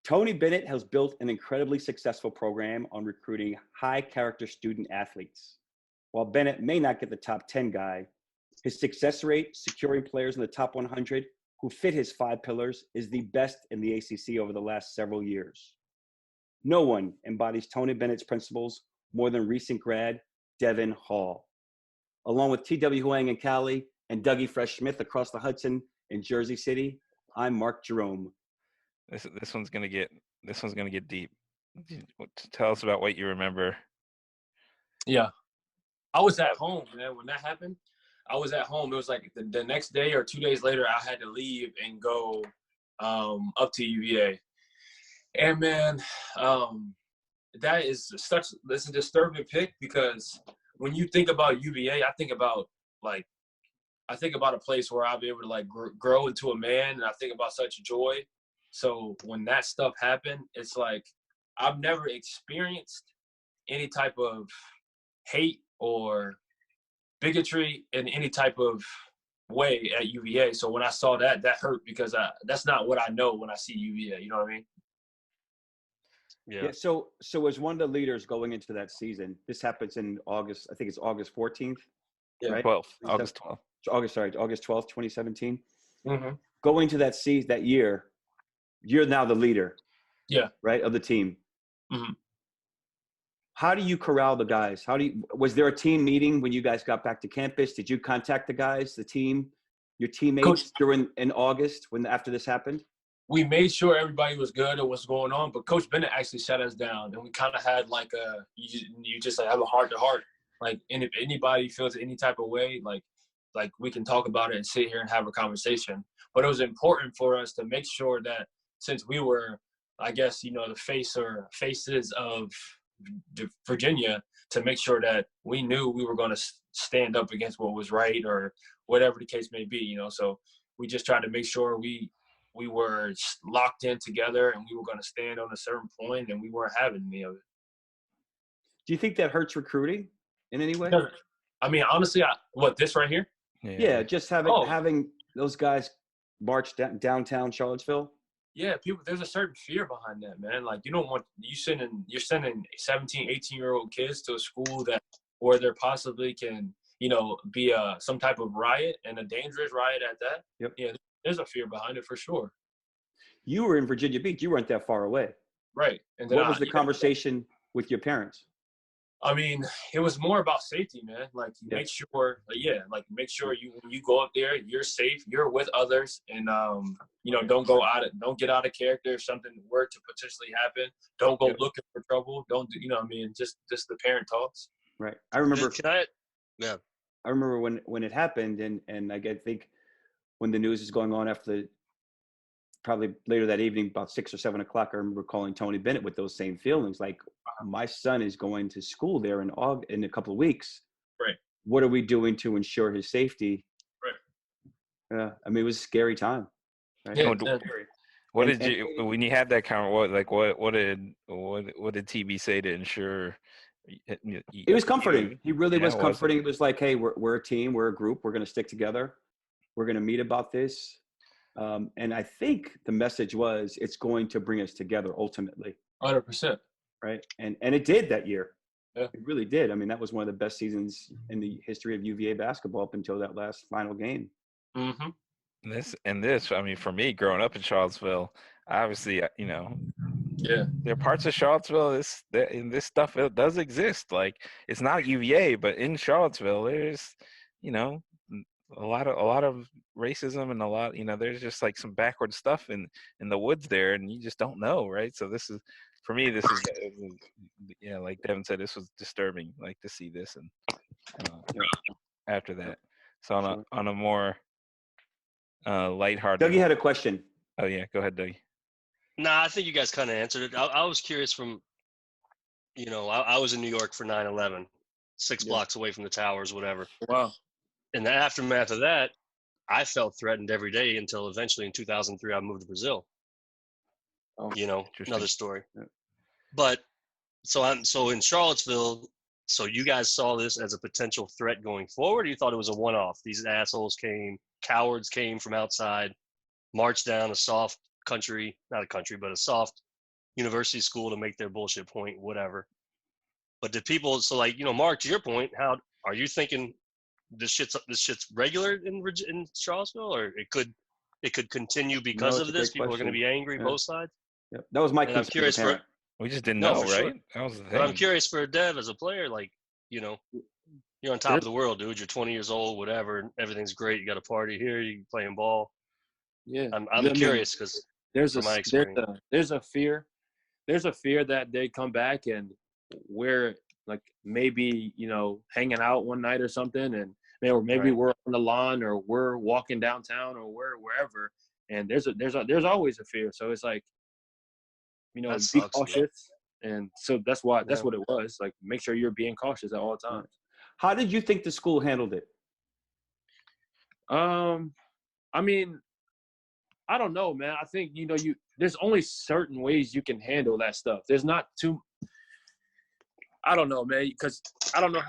Tony Bennett has built an incredibly successful program on recruiting high-character student athletes. While Bennett may not get the top 10 guy, his success rate securing players in the top 100 who fit his 5 pillars is the best in the ACC over the last several years. No one embodies Tony Bennett's principles more than recent grad Devon Hall. Along with T.W. Huang in Cali and Dougie Fresh Smith across the Hudson in Jersey City, I'm Mark Jerome. This one's gonna get deep. Tell us about what you remember. Yeah, I was at home, man, when that happened. I was at home. It was like the next day or 2 days later, I had to leave and go up to UVA. And man, that's a disturbing pick, because when you think about UVA, I think about a place where I'll be able to like grow into a man, and I think about such joy. So when that stuff happened, it's like I've never experienced any type of hate or bigotry in any type of way at UVA. So when I saw that hurt, because that's not what I know when I see UVA. You know what I mean? Yeah. So as one of the leaders going into that season, this happens in August. I think it's August 14th. Yeah, right? August 12th. August 12th, 2017. Mm-hmm. Going to that season, that year, you're now the leader. Yeah. Right, of the team. Mm-hmm. How do you corral the guys? Was there a team meeting when you guys got back to campus? Did you contact the guys, the team, your teammates in August after this happened? We made sure everybody was good and what's going on, but Coach Bennett actually sat us down, and we kind of had like you just like have a heart to heart. Like, and if anybody feels any type of way, like we can talk about it and sit here and have a conversation. But it was important for us to make sure that, since we were, I guess, the faces of Virginia, to make sure that we knew we were going to stand up against what was right, or whatever the case may be. So we just tried to make sure we were locked in together, and we were going to stand on a certain point, and we weren't having any of it. Do you think that hurts recruiting in any way? I mean, honestly, this right here? Yeah, just having those guys march downtown Charlottesville. Yeah, there's a certain fear behind that, man. Like, you don't want you're sending 17, 18-year-old kids to a school where there possibly can, be some type of riot, and a dangerous riot at that. Yep. Yeah, there's a fear behind it for sure. You were in Virginia Beach. You weren't that far away. Right. And then what was the conversation with your parents? I mean, it was more about safety, man. Like, make sure when you go up there, you're safe, you're with others, and don't get out of character if something were to potentially happen. Don't go looking for trouble. Don't do, just the parent talks. Right. I remember. Yeah. I remember when it happened, and I think when the news is going on after probably later that evening, about 6 or 7 o'clock, I remember calling Tony Bennett with those same feelings. Like, my son is going to school there in a couple of weeks. Right. What are we doing to ensure his safety? Right. Yeah. I mean, it was a scary time. Right? Yeah. What did you, when you had that conversation, what did TB say to ensure? It was comforting. He really was comforting. It was like, hey, we're a team, we're a group, we're going to stick together. We're going to meet about this. And I think the message was, it's going to bring us together ultimately. 100%. Right. And it did that year. Yeah. It really did. I mean, that was one of the best seasons in the history of UVA basketball up until that last final game. Mm-hmm. This, I mean, for me, growing up in Charlottesville, obviously, there are parts of Charlottesville, this stuff, it does exist. Like, it's not UVA, but in Charlottesville, there's, a lot of racism, and a lot, there's just like some backward stuff in the woods there, and you just don't know, right? So this is, for me, like Devon said, this was disturbing, like, to see this, and after that. So on a more lighthearted. Dougie had a question. Oh yeah, go ahead, Dougie. Nah, I think you guys kind of answered it. I was curious from, I was in New York for 9/11, 6 blocks away from the towers, whatever. Wow. In the aftermath of that, I felt threatened every day until eventually in 2003 I moved to Brazil. Oh, another story. Yeah. But so in Charlottesville, so you guys saw this as a potential threat going forward, or you thought it was a one-off? These cowards came from outside, marched down a soft country, not a country, but a soft university school to make their bullshit point, whatever. But did people? So like, you know, Mark, to your point, how are you thinking this shit's regular in Charlottesville, or it could continue because it's of a this? great People are going to question. be angry Yeah. both sides. Yep. That was my And I'm concern as curious a parent. We just didn't No, know, for right? sure. That was the thing. But I'm curious for Dev as a player, like, you know, you're on top of the world, dude. You're 20 years old, whatever. Everything's great. You got a party here. You playing ball. Yeah. I'm curious because from my experience, there's a fear that they come back and we're like maybe, you know, hanging out one night or something, and or maybe Right. we're on the lawn or we're walking downtown or wherever, and there's always a fear. So it's like, you know, That be sucks, dude. cautious, and so that's what it was. Like, make sure you're being cautious at all times. How did you think the school handled it? I mean, I don't know, man. I think, you know, there's only certain ways you can handle that stuff. There's not too. I don't know, man, because I don't know.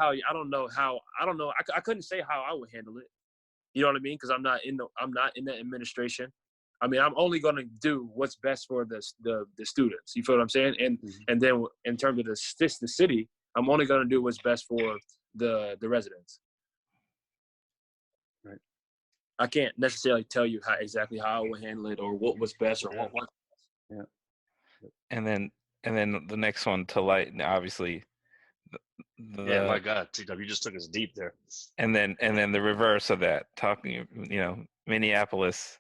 I couldn't say how I would handle it. You know what I mean? Because I'm not in the administration. I mean, I'm only going to do what's best for the students. You feel what I'm saying? And then in terms of the city, I'm only going to do what's best for the residents. Right. I can't necessarily tell you exactly how I would handle it or what was best or what wasn't. Yeah. And then the next one to light, obviously. Yeah, my God, TW, you just took us deep there. And then the reverse of that, talking, you know, Minneapolis.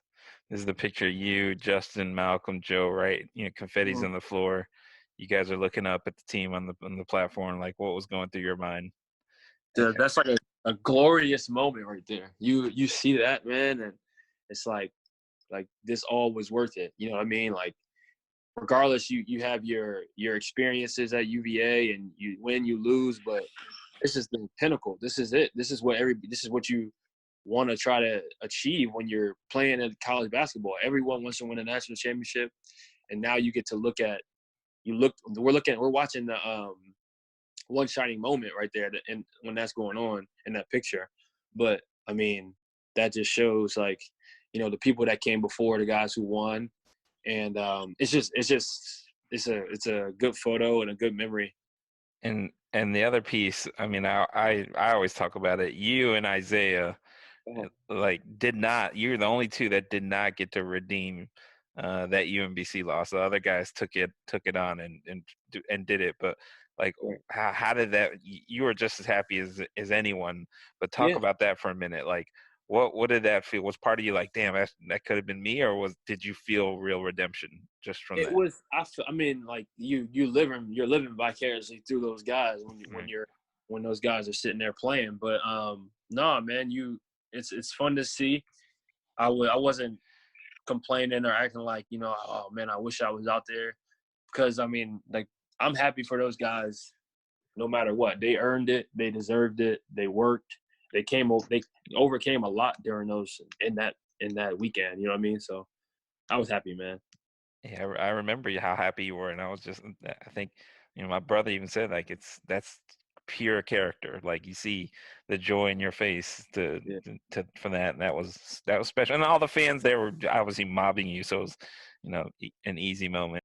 This is the picture of you, Justin, Malcolm, Joe, right? You know, confetti's on the floor. You guys are looking up at the team on the platform. Like, what was going through your mind? That's like a glorious moment right there. You see that, man, and it's like this all was worth it. You know what I mean? Like, regardless, you have your experiences at UVA, and you win, you lose, but this is the pinnacle. This is it. This is what you want to try to achieve when you're playing at college basketball. Everyone wants to win a national championship, and now you get to we're watching the one shining moment right there, and when that's going on in that picture. But I mean, that just shows, like, you know, the people that came before, the guys who won, and it's a good photo and a good memory. And the other piece, I mean, I always talk about it. You and Isaiah, like, you're the only two that did not get to redeem that UMBC loss. The other guys took it on and did it. But like, how did that? You were just as happy as anyone. But talk about that for a minute. Like, what did that feel? Was part of you like, damn, that could have been me, or did you feel real redemption just from that? It was. I mean, like, you're living vicariously through those guys when those guys are sitting there playing. But no, man, it's fun to see. I wasn't complaining or acting like, you know, oh man, I wish I was out there, because I mean, like, I'm happy for those guys no matter what. They earned it, they deserved it, they worked, they overcame a lot during in that weekend, you know what I mean? So I was happy, man. Yeah, I remember how happy you were, and I think, you know, my brother even said, like, that's pure character. Like, you see the joy in your face for that, and that was special. And all the fans there were obviously mobbing you, so it was, you know, an easy moment.